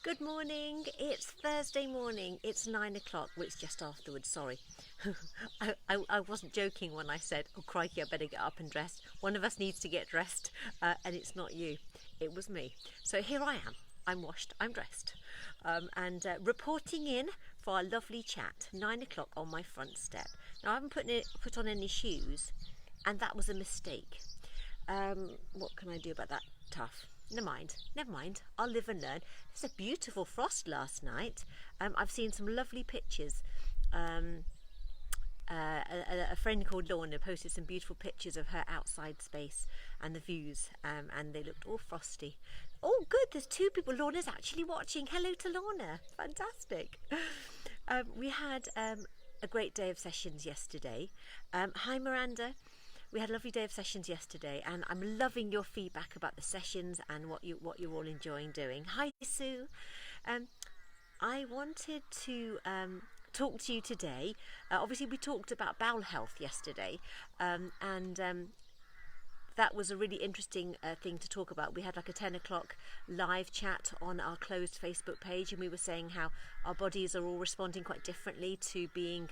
Good morning. It's Thursday morning. It's 9 o'clock. Well, it's just afterwards. Sorry. I wasn't joking when I said, oh crikey, I better get up and dress. One of us needs to get dressed, and it's not you. It was me. So here I am. I'm washed. I'm dressed. And reporting in for our lovely chat. 9 o'clock on my front step. Now, I haven't put on any shoes, and that was a mistake. What can I do about that? Tough. Never mind. I'll live and learn. There's a beautiful frost last night. I've seen some lovely pictures. A friend called Lorna posted some beautiful pictures of her outside space and the views, and they looked all frosty. Oh, good. There's two people. Lorna's actually watching. Hello to Lorna. Fantastic. We had a great day of sessions yesterday. Hi, Miranda. We had a lovely day of sessions yesterday, and I'm loving your feedback about the sessions and what you're all enjoying doing. Hi, Sue. I wanted to talk to you today. Obviously, we talked about bowel health yesterday, and that was a really interesting thing to talk about. We had like a 10 o'clock live chat on our closed Facebook page, and we were saying how our bodies are all responding quite differently to being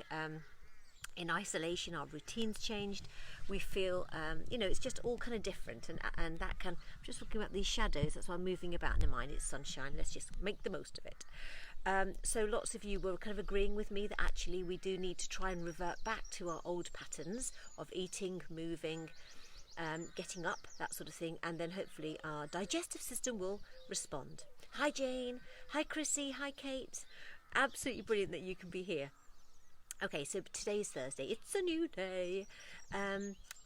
in isolation. Our routines changed. We feel, it's just all kind of different, and that can. I'm just looking at these shadows. That's why I'm moving about. Never mind, it's sunshine. Let's just make the most of it. So lots of you were kind of agreeing with me that actually we do need to try and revert back to our old patterns of eating, moving, getting up, that sort of thing, and then hopefully our digestive system will respond. Hi Jane. Hi Chrissy. Hi Kate. Absolutely brilliant that you can be here. Okay, so today's Thursday. It's a new day.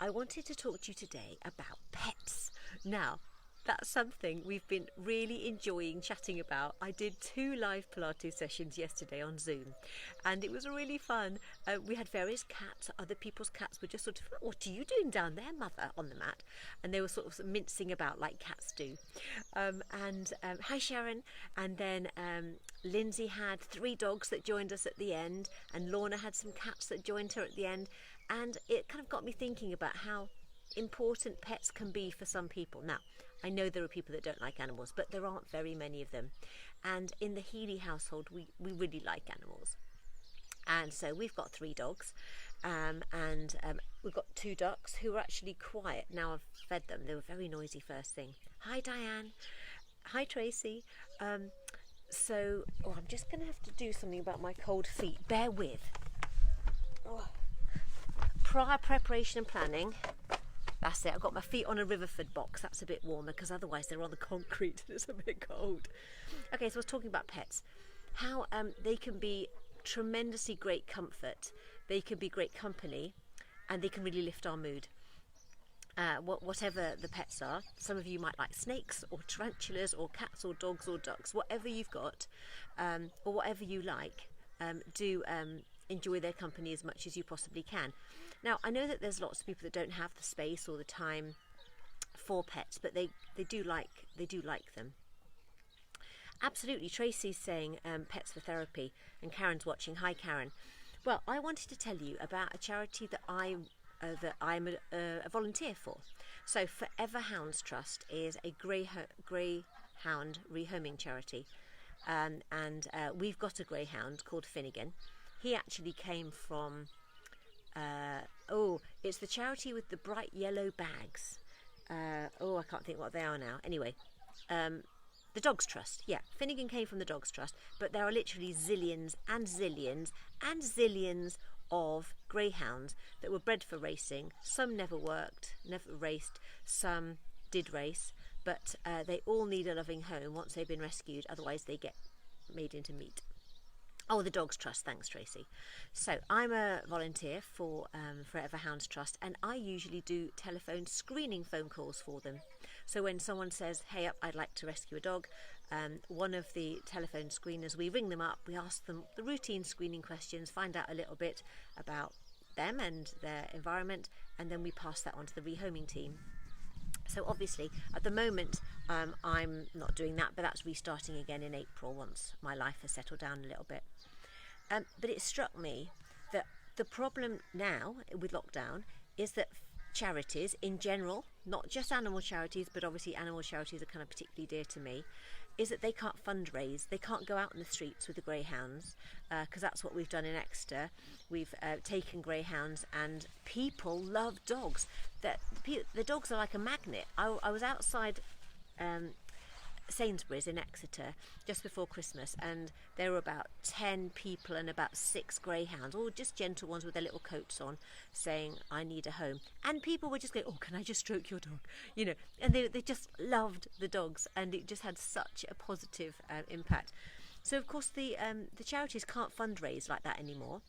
I wanted to talk to you today about pets. Now, that's something we've been really enjoying chatting about. I did 2 live Pilates sessions yesterday on Zoom, and it was really fun. We had various cats. Other people's cats were just sort of, what are you doing down there, mother, on the mat? And they were sort of mincing about like cats do. Hi, Sharon. And then Lindsay had 3 dogs that joined us at the end, and Lorna had some cats that joined her at the end. And it kind of got me thinking about how important pets can be for some people. Now, I know there are people that don't like animals, but there aren't very many of them. And in the Healy household, we really like animals. And so we've got 3 dogs, and we've got 2 ducks who are actually quiet. Now I've fed them. They were very noisy first thing. Hi, Diane. Hi, Tracy. I'm just going to have to do something about my cold feet. Bear with. Prior preparation and planning. That's it. I've got my feet on a Riverford box. That's a bit warmer because otherwise they're on the concrete and it's a bit cold. Okay, so I was talking about pets. How they can be tremendously great comfort. They can be great company, and they can really lift our mood. Whatever the pets are. Some of you might like snakes or tarantulas or cats or dogs or ducks. Whatever you've got, or whatever you like, do enjoy their company as much as you possibly can. Now, I know that there's lots of people that don't have the space or the time for pets, but they do like them. Absolutely. Tracy's saying pets for therapy, and Karen's watching. Hi, Karen. Well, I wanted to tell you about a charity that I'm a volunteer for. So, Forever Hounds Trust is a greyhound rehoming charity, and we've got a greyhound called Finnegan. He actually came from, it's the charity with the bright yellow bags. I can't think what they are now. Anyway, the Dogs Trust. Yeah, Finnegan came from the Dogs Trust, but there are literally zillions and zillions and zillions of greyhounds that were bred for racing. Some never raced, some did race, but they all need a loving home once they've been rescued, otherwise they get made into meat. Oh, the Dogs Trust. Thanks, Tracy. So I'm a volunteer for Forever Hounds Trust, and I usually do telephone screening phone calls for them. So when someone says, hey, I'd like to rescue a dog, one of the telephone screeners, we ring them up, we ask them the routine screening questions, find out a little bit about them and their environment, and then we pass that on to the rehoming team. So obviously, at the moment, I'm not doing that, but that's restarting again in April once my life has settled down a little bit. But it struck me that the problem now with lockdown is that charities in general, not just animal charities, but obviously animal charities are kind of particularly dear to me, is that they can't fundraise. They can't go out in the streets with the greyhounds, because that's what we've done in Exeter. We've taken greyhounds, and people love dogs. The dogs are like a magnet. I was outside Sainsbury's in Exeter just before Christmas, and there were about 10 people and about 6 greyhounds, all just gentle ones with their little coats on, saying, I need a home. And people were just going, oh, can I just stroke your dog? You know, and they just loved the dogs, and it just had such a positive impact. So of course the charities can't fundraise like that anymore.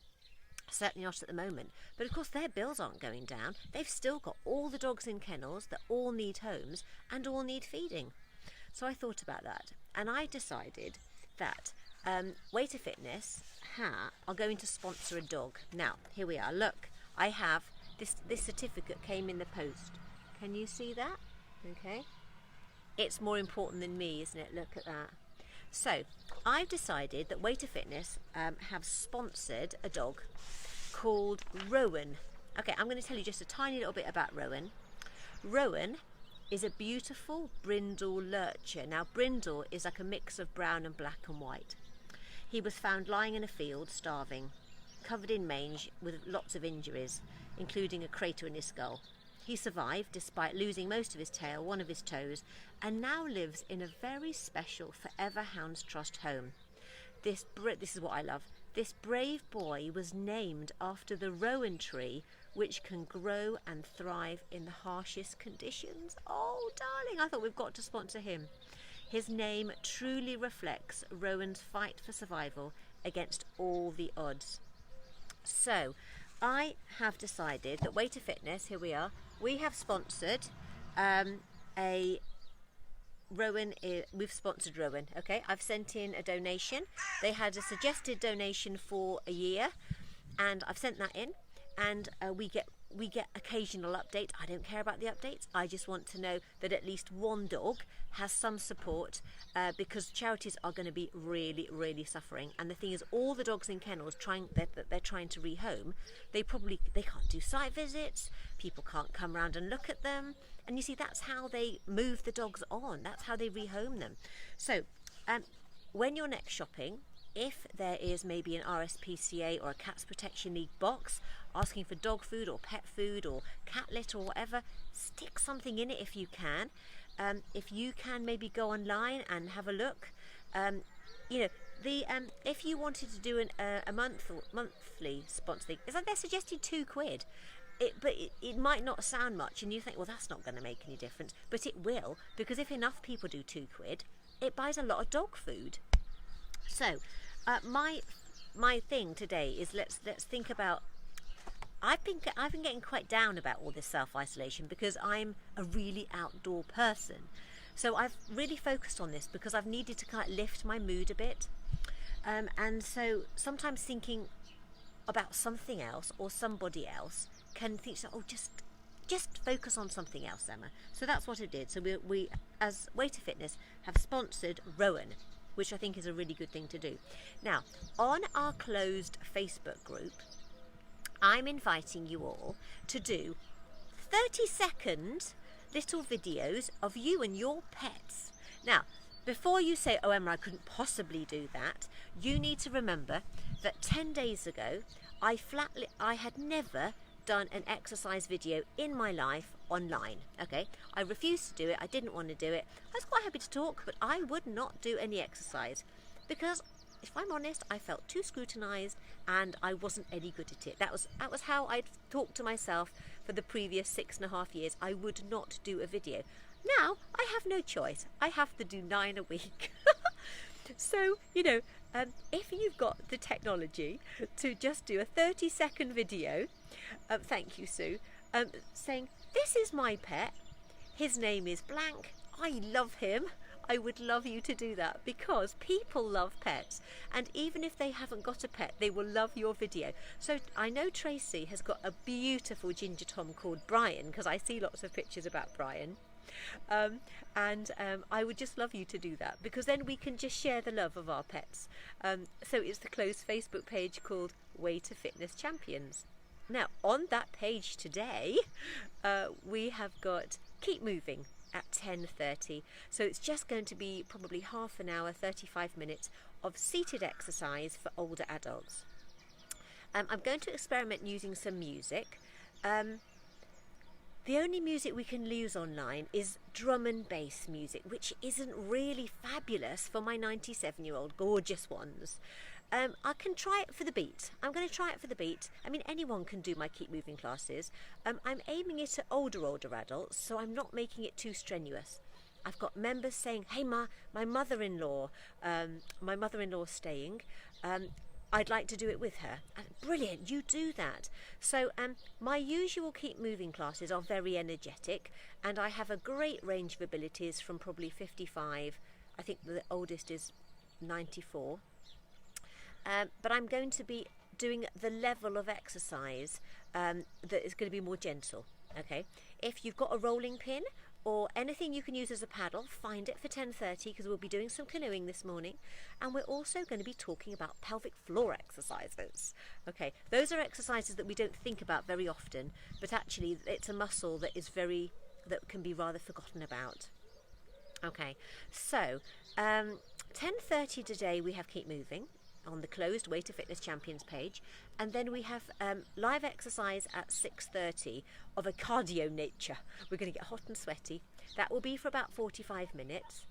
Certainly not at the moment, but of course their bills aren't going down. They've still got all the dogs in kennels that all need homes and all need feeding. So I thought about that, and I decided that Way to Fitness are going to sponsor a dog. Now, here we are. Look, I have this certificate came in the post. Can you see that? Okay. It's more important than me, isn't it? Look at that. So I've decided that Way to Fitness have sponsored a dog called Rowan. Okay, I'm going to tell you just a tiny little bit about Rowan. Rowan is a beautiful brindle lurcher. Now, brindle is like a mix of brown and black and white. He was found lying in a field, starving, covered in mange with lots of injuries, including a crater in his skull. He survived despite losing most of his tail, one of his toes, and now lives in a very special Forever Hounds Trust home. This is what I love. This brave boy was named after the rowan tree, which can grow and thrive in the harshest conditions. Oh, darling, I thought we've got to sponsor him. His name truly reflects Rowan's fight for survival against all the odds. So, I have decided that Way to Fitness, here we are, we have sponsored we've sponsored Rowan, okay? I've sent in a donation. They had a suggested donation for a year, and I've sent that in, and we get occasional updates. I don't care about the updates. I just want to know that at least one dog has some support, because charities are going to be really, really suffering. And the thing is, all the dogs in kennels they're trying to rehome, they can't do site visits. People can't come around and look at them. And you see, that's how they move the dogs on. That's how they rehome them. So when you're next shopping, if there is maybe an RSPCA or a Cats Protection League box asking for dog food or pet food or cat litter or whatever, stick something in it if you can. If you can, maybe go online and have a look. If you wanted to do a monthly sponsoring, it's like they're suggesting £2. It might not sound much, and you think, well, that's not going to make any difference, but it will, because if enough people do £2, it buys a lot of dog food. So my thing today is let's think about. I've been getting quite down about all this self-isolation because I'm a really outdoor person. So I've really focused on this because I've needed to kind of lift my mood a bit. And so sometimes thinking about something else or somebody else can think, oh, just focus on something else, Emma. So that's what I did. So we as Way to Fitness, have sponsored Rowan, which I think is a really good thing to do. Now, on our closed Facebook group, I'm inviting you all to do 30-second little videos of you and your pets. Now, before you say, oh, Emma, I couldn't possibly do that, you need to remember that 10 days ago, I had never done an exercise video in my life online. Okay, I refused to do it. I didn't want to do it. I was quite happy to talk, but I would not do any exercise because, if I'm honest, I felt too scrutinised and I wasn't any good at it. That was how I'd talked to myself for the previous 6.5 years. I would not do a video. Now I have no choice. I have to do 9 a week. So, if you've got the technology to just do a 30-second video, thank you, Sue, saying, this is my pet, his name is blank, I love him, I would love you to do that because people love pets, and even if they haven't got a pet, they will love your video. So I know Tracy has got a beautiful ginger tom called Brian, because I see lots of pictures about Brian. I would just love you to do that because then we can just share the love of our pets. So it's the closed Facebook page called Way to Fitness Champions. Now, on that page today, we have got Keep Moving. at 10:30. So it's just going to be probably half an hour, 35 minutes of seated exercise for older adults. I'm going to experiment using some music. The only music we can use online is drum and bass music, which isn't really fabulous for my 97-year-old gorgeous ones. I can try it for the beat. I'm going to try it for the beat. I mean, anyone can do my Keep Moving classes. I'm aiming it at older adults, so I'm not making it too strenuous. I've got members saying, hey Ma, my mother-in-law's staying. I'd like to do it with her. Brilliant, you do that. So my usual Keep Moving classes are very energetic, and I have a great range of abilities from probably 55. I think the oldest is 94. But I'm going to be doing the level of exercise that is going to be more gentle. Okay, if you've got a rolling pin or anything you can use as a paddle, find it for 10:30, because we'll be doing some canoeing this morning, and we're also going to be talking about pelvic floor exercises. Okay, those are exercises that we don't think about very often, but actually it's a muscle that can be rather forgotten about. Okay, so 10:30 today we have Keep Moving on the closed Way to Fitness Champions page, and then we have live exercise at 6:30 of a cardio nature. We're going to get hot and sweaty. That will be for about 45 minutes.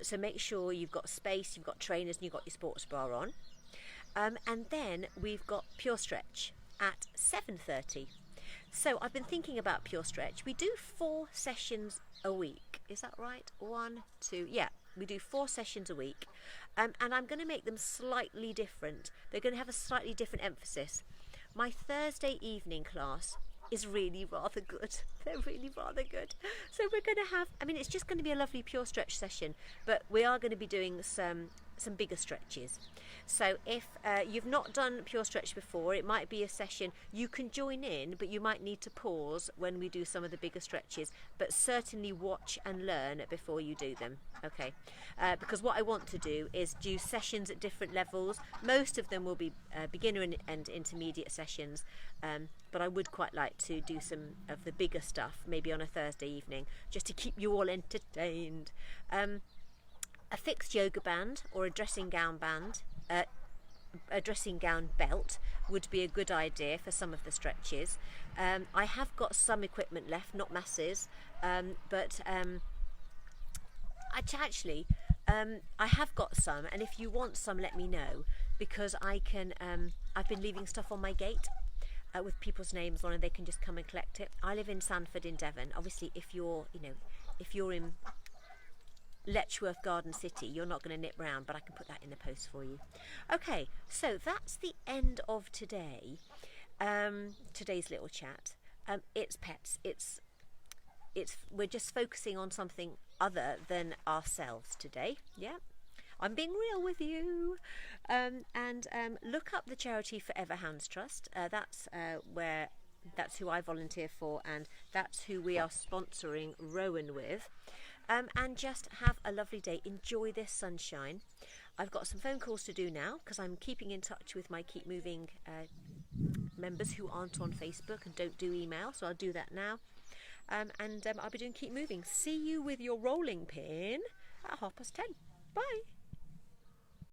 So make sure you've got space, you've got trainers, and you've got your sports bra on. And then we've got Pure Stretch at 7:30. So I've been thinking about Pure Stretch. We do 4 sessions a week. Is that right? 1, 2, yeah. We do 4 sessions a week, and I'm going to make them slightly different. They're going to have a slightly different emphasis. My Thursday evening class is really rather good. They're really rather good. So we're going to have, it's just going to be a lovely Pure Stretch session, but we are going to be doing some bigger stretches. So if you've not done Pure Stretch before, it might be a session you can join in, but you might need to pause when we do some of the bigger stretches, but certainly watch and learn before you do them. Okay, because what I want to do is do sessions at different levels. Most of them will be beginner and intermediate sessions, but I would quite like to do some of the bigger stuff maybe on a Thursday evening, just to keep you all entertained. A fixed yoga band or a dressing gown belt would be a good idea for some of the stretches. I have got some equipment left, not masses, but I have got some, and if you want some, let me know, because I've been leaving stuff on my gate with people's names on, and they can just come and collect it. I live in Sandford in Devon. Obviously, if you're in Letchworth Garden City, you're not going to nip round, but I can put that in the post for you. Okay, so that's the end of today's little chat. It's pets. We're just focusing on something other than ourselves today. Yeah, I'm being real with you. And look up the charity Forever Hounds Trust. That's who I volunteer for, and that's who we are sponsoring Rowan with. And just have a lovely day. Enjoy this sunshine. I've got some phone calls to do now, because I'm keeping in touch with my Keep Moving members who aren't on Facebook and don't do email, so I'll do that now. And I'll be doing Keep Moving. See you with your rolling pin at 10:30. Bye.